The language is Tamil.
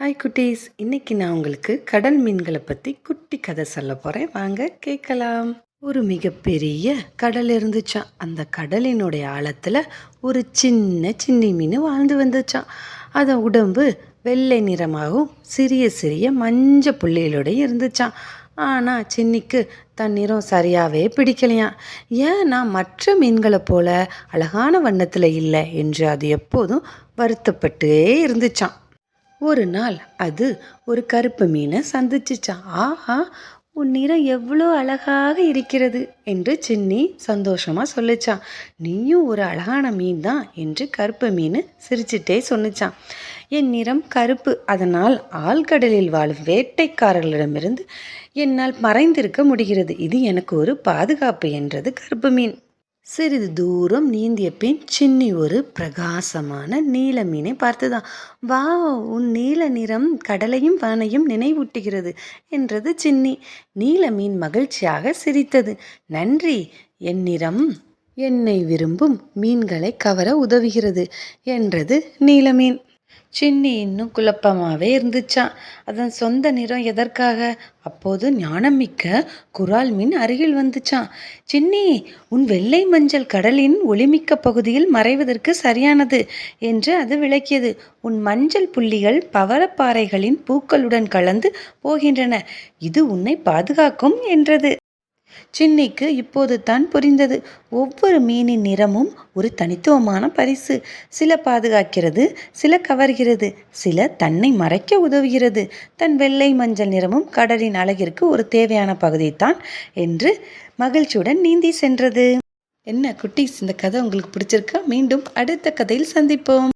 ஹாய் குட்டீஸ், இன்னைக்கு நான் உங்களுக்கு கடல் மீன்களை பற்றி குட்டி கதை சொல்ல போகிறேன். வாங்க கேட்கலாம். ஒரு மிகப்பெரிய கடல் இருந்துச்சான். அந்த கடலினுடைய ஆழத்தில் ஒரு சின்ன சின்னி மீன் வாழ்ந்து வந்துச்சான். அதன் உடம்பு வெள்ளை நிறமாகவும் சிறிய சிறிய மஞ்சள் புள்ளிகளோடையும் இருந்துச்சான். ஆனால் சின்னிக்கு தன் நிறம் சரியாகவே பிடிக்கலையாம். ஏன்னா மற்ற மீன்களை போல அழகான வண்ணத்தில் இல்லை என்று அது எப்போதும் வருத்தப்பட்டே இருந்துச்சான். ஒரு நாள் அது ஒரு கருப்பு மீனை சந்திச்சுச்சான். ஆஹா, உன் நிறம் எவ்வளோ அழகாக இருக்கிறது என்று சின்னி சந்தோஷமாக சொல்லிச்சான். நீயும் ஒரு அழகான மீன் தான் என்று கருப்பு மீன் சிரிச்சிட்டே சொன்னிச்சான். என் நிறம் கருப்பு, அதனால் ஆழ்கடலில் வாழும் வேட்டைக்காரர்களிடமிருந்து என்னால் மறைந்திருக்க முடிகிறது. இது எனக்கு ஒரு பாதுகாப்பு என்றது கருப்பு மீன். சிறிது தூரம் நீந்திய பின் சின்னி ஒரு பிரகாசமான நீல மீனை பார்த்துதான். வா, உன் நீல நிறம் கடலையும் வானையும் நினைவூட்டுகிறது என்றது சின்னி. நீல மீன் மகிழ்ச்சியாக சிரித்தது. நன்றி, என் நிறம் என்னை விரும்பும் மீன்களை கவர உதவுகிறது என்றது நீல மீன். சின்னி இன்னும் குழப்பமாகவே இருந்துச்சான். அதன் சொந்த நிறம் எதற்காக? அப்போது ஞானமிக்க குரால் மீன் அருகில் வந்துச்சான். சின்னி, உன் வெள்ளை மஞ்சள் கடலின் ஒளிமிக்க பகுதியில் மறைவதற்கு சரியானது என்று அது விளக்கியது. உன் மஞ்சள் புள்ளிகள் பவளப்பாறைகளின் பூக்களுடன் கலந்து போகின்றன. இது உன்னை பாதுகாக்கும் என்றது. சின்னிக்கு இப்போது தான் புரிந்தது. ஒவ்வொரு மீனின் நிறமும் ஒரு தனித்துவமான பரிசு. சில பாதுகாக்கிறது, சில கவர்கிறது, சில தன்னை மறைக்க உதவுகிறது. தன் வெள்ளை மஞ்சள் நிறமும் கடலின் அழகிற்கு ஒரு தேவையான பகுதிதான் என்று மகிழ்ச்சியுடன் நீந்தி சென்றது. என்ன குட்டீஸ், இந்த கதை உங்களுக்கு பிடிச்சிருக்கா? மீண்டும் அடுத்த கதையில் சந்திப்போம்.